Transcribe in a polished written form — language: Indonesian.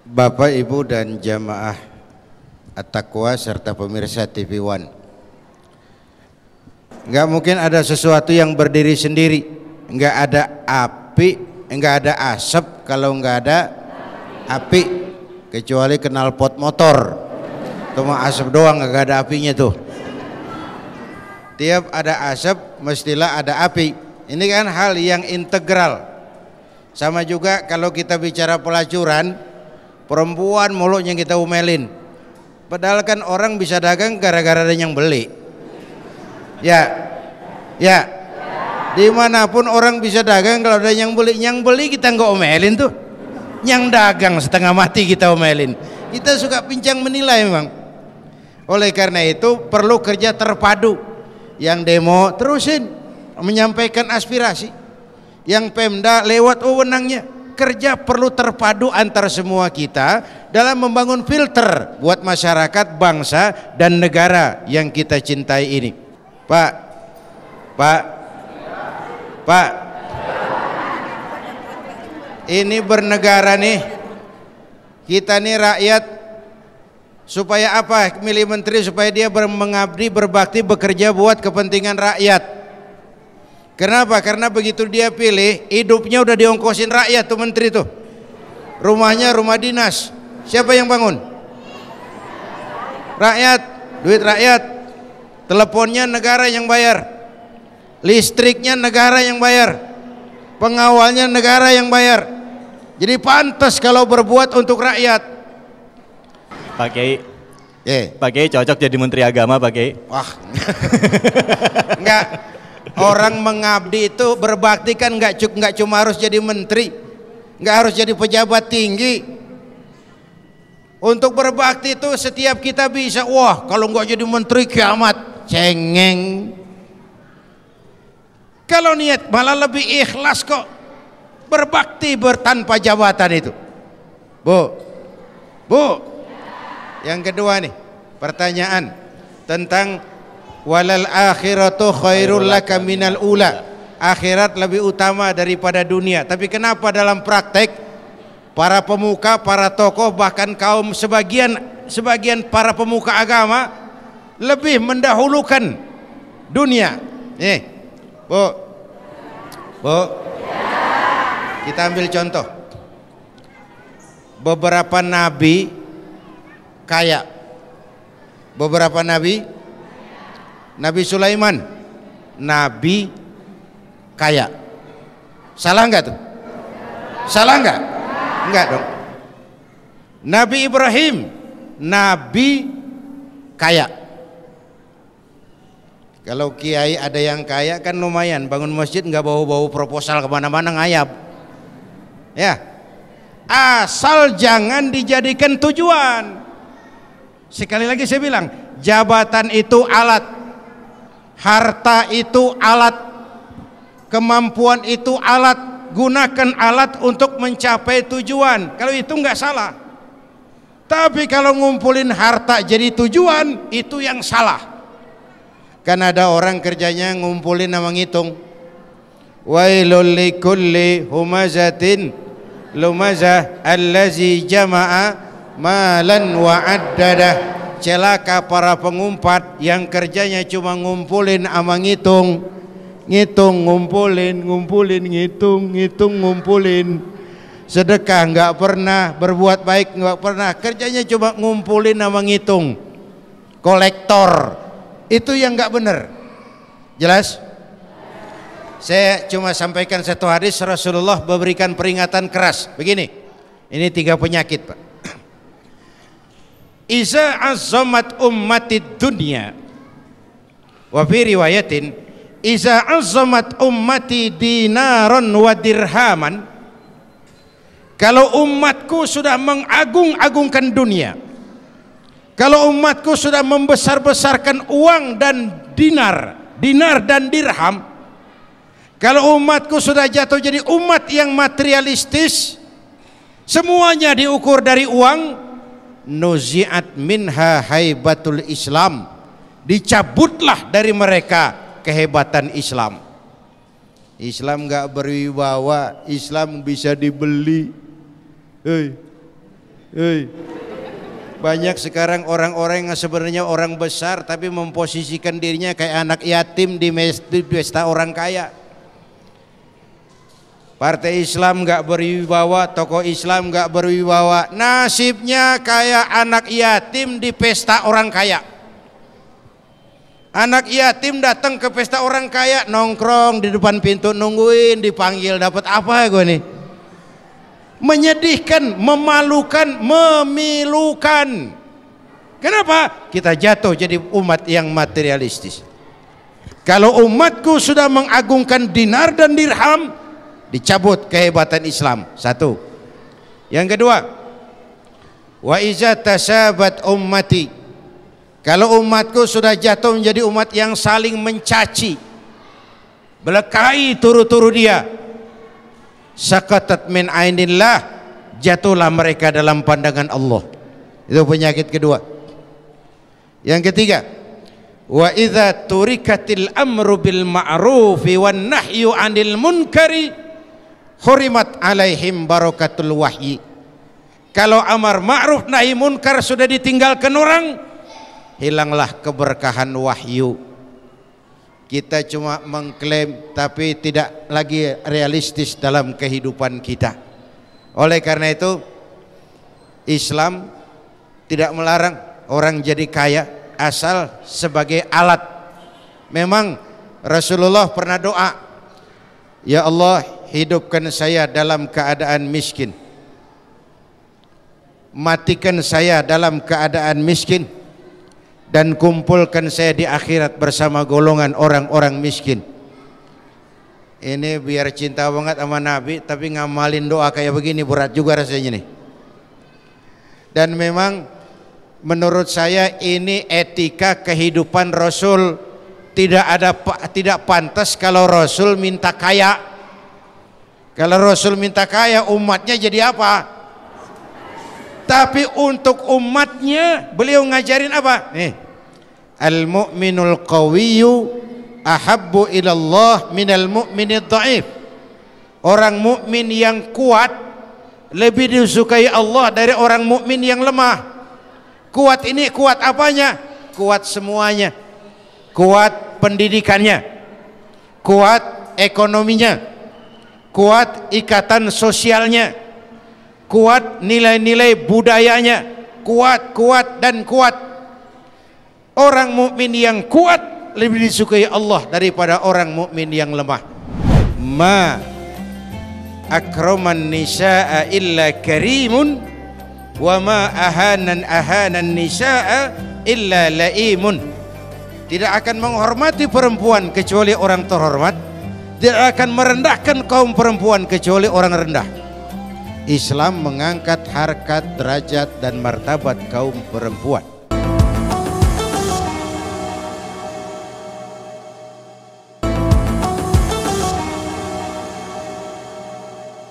Bapak, Ibu dan jamaah At-Taqwa serta pemirsa TV One. Enggak mungkin ada sesuatu yang berdiri sendiri. Enggak ada api, enggak ada asap kalau enggak ada api, kecuali knalpot motor. Cuma asap doang, enggak ada apinya tuh. Tiap ada asap mestilah ada api. Ini kan hal yang integral. Sama juga kalau kita bicara pelacuran, perempuan mulutnya kita umelin. Padahal kan orang bisa dagang gara-gara ada yang beli. Ya, dimanapun orang bisa dagang kalau ada yang beli. Yang beli kita nggak omelin tuh. Yang dagang setengah mati kita omelin. Kita suka pincang menilai memang. Oleh karena itu perlu kerja terpadu. Yang demo terusin menyampaikan aspirasi. Yang Pemda lewat wewenangnya. Kerja perlu terpadu antar semua kita dalam membangun filter buat masyarakat, bangsa dan negara yang kita cintai ini. Pak, ini bernegara nih, kita nih rakyat, supaya apa? Milih menteri supaya dia mengabdi, berbakti, bekerja buat kepentingan rakyat. Kenapa? Karena begitu dia pilih, hidupnya udah diongkosin rakyat tuh menteri tuh. Rumahnya rumah dinas, siapa yang bangun? Rakyat, duit rakyat. Teleponnya negara yang bayar, listriknya negara yang bayar, pengawalnya negara yang bayar. Jadi pantas kalau berbuat untuk rakyat. Pak Kiai, Pak Kiai cocok jadi menteri agama, Pak Kiai. Wah, enggak. Orang mengabdi itu berbakti kan enggak cuma harus jadi menteri, enggak harus jadi pejabat tinggi. Untuk berbakti itu setiap kita bisa. Wah, kalau enggak jadi menteri kiamat, cengeng. Kalau niat malah lebih ikhlas kok berbakti tanpa jabatan itu. Bu, yang kedua nih pertanyaan tentang walal akhiratu khairul laka minal ula. Akhirat lebih utama daripada dunia. Tapi kenapa dalam praktek para pemuka, para tokoh, bahkan kaum sebagian para pemuka agama lebih mendahulukan dunia? Bu, kita ambil contoh. Beberapa nabi kaya. Beberapa nabi, Nabi Sulaiman, nabi kaya. Salah enggak tuh? Salah enggak? Enggak dong. Nabi Ibrahim, nabi kaya. Kalau kiai ada yang kaya kan lumayan, bangun masjid enggak bau-bau proposal kemana-mana ngayap. Ya, asal jangan dijadikan tujuan. Sekali lagi saya bilang, jabatan itu alat. Harta itu alat, kemampuan itu alat, gunakan alat untuk mencapai tujuan. Kalau itu nggak salah. Tapi kalau ngumpulin harta jadi tujuan, itu yang salah. Kan ada orang kerjanya ngumpulin sama ngitung. Wailul likulli humazatin lumazah allazi jama'a malan wa addadah. Celaka para pengumpat yang kerjanya cuma ngumpulin ama ngitung, ngumpulin, ngitung, ngumpulin. Sedekah nggak pernah, berbuat baik nggak pernah, kerjanya cuma ngumpulin ama ngitung. Kolektor, itu yang nggak benar. Jelas? Saya cuma sampaikan satu hadis Rasulullah memberikan peringatan keras. Begini, ini 3 penyakit, Pak. Iza azzamat ummatid dunya, wa fi riwayatin iza azzamat ummati dinaran wa dirhaman. Kalau umatku sudah mengagung-agungkan dunia, kalau umatku sudah membesar-besarkan uang dan dinar dan dirham, kalau umatku sudah jatuh jadi umat yang materialistis, semuanya diukur dari uang, nuzi'at minha haibatul Islam, dicabutlah dari mereka kehebatan Islam. Islam enggak berwibawa, Islam bisa dibeli. Banyak sekarang orang-orang yang sebenarnya orang besar tapi memposisikan dirinya kayak anak yatim di pesta orang kaya. Partai Islam nggak berwibawa, tokoh Islam nggak berwibawa, nasibnya kayak anak yatim di pesta orang kaya. Anak yatim datang ke pesta orang kaya, nongkrong di depan pintu nungguin dipanggil, dapat apa ya gue nih? Menyedihkan, memalukan, memilukan. Kenapa? Kita jatuh jadi umat yang materialistis. Kalau umatku sudah mengagungkan dinar dan dirham, dicabut kehebatan Islam. Satu. Yang kedua, wa iza tasabat ummati, kalau umatku sudah jatuh menjadi umat yang saling mencaci, belekai turu-turu dia, saqatat min ainillah, jatuhlah mereka dalam pandangan Allah. Itu penyakit kedua. Yang ketiga, wa idza turikatil amru bil ma'rufi wan nahyu 'anil munkari hurimat alaihim barakatul wahyi. Kalau amar ma'ruf nahi munkar sudah ditinggalkan orang, hilanglah keberkahan wahyu. Kita cuma mengklaim tapi tidak lagi realistis dalam kehidupan kita. Oleh karena itu Islam tidak melarang orang jadi kaya asal sebagai alat. Memang Rasulullah pernah doa, ya Allah, hidupkan saya dalam keadaan miskin, matikan saya dalam keadaan miskin, dan kumpulkan saya di akhirat bersama golongan orang-orang miskin. Ini biar cinta banget sama Nabi tapi ngamalin doa kayak begini berat juga rasanya nih. Dan memang menurut saya ini etika kehidupan Rasul. Tidak pantas kalau Rasul minta kaya. Kalau Rasul minta kaya, umatnya jadi apa? Tapi untuk umatnya beliau ngajarin apa? Nih, al-mu'minul qawiyyu ahabbu ilallah minal mu'minid dha'if. Orang mukmin yang kuat lebih disukai Allah dari orang mukmin yang lemah. Kuat ini kuat apanya? Kuat semuanya. Kuat pendidikannya, kuat ekonominya, kuat ikatan sosialnya, kuat nilai-nilai budayanya, kuat dan kuat. Orang mukmin yang kuat lebih disukai Allah daripada orang mukmin yang lemah. Ma akraman nisaa illa karimun, wa ma ahanan nisaa illa laimun. Tidak akan menghormati perempuan kecuali orang terhormat, tidak akan merendahkan kaum perempuan kecuali orang rendah. Islam mengangkat harkat, derajat dan martabat kaum perempuan.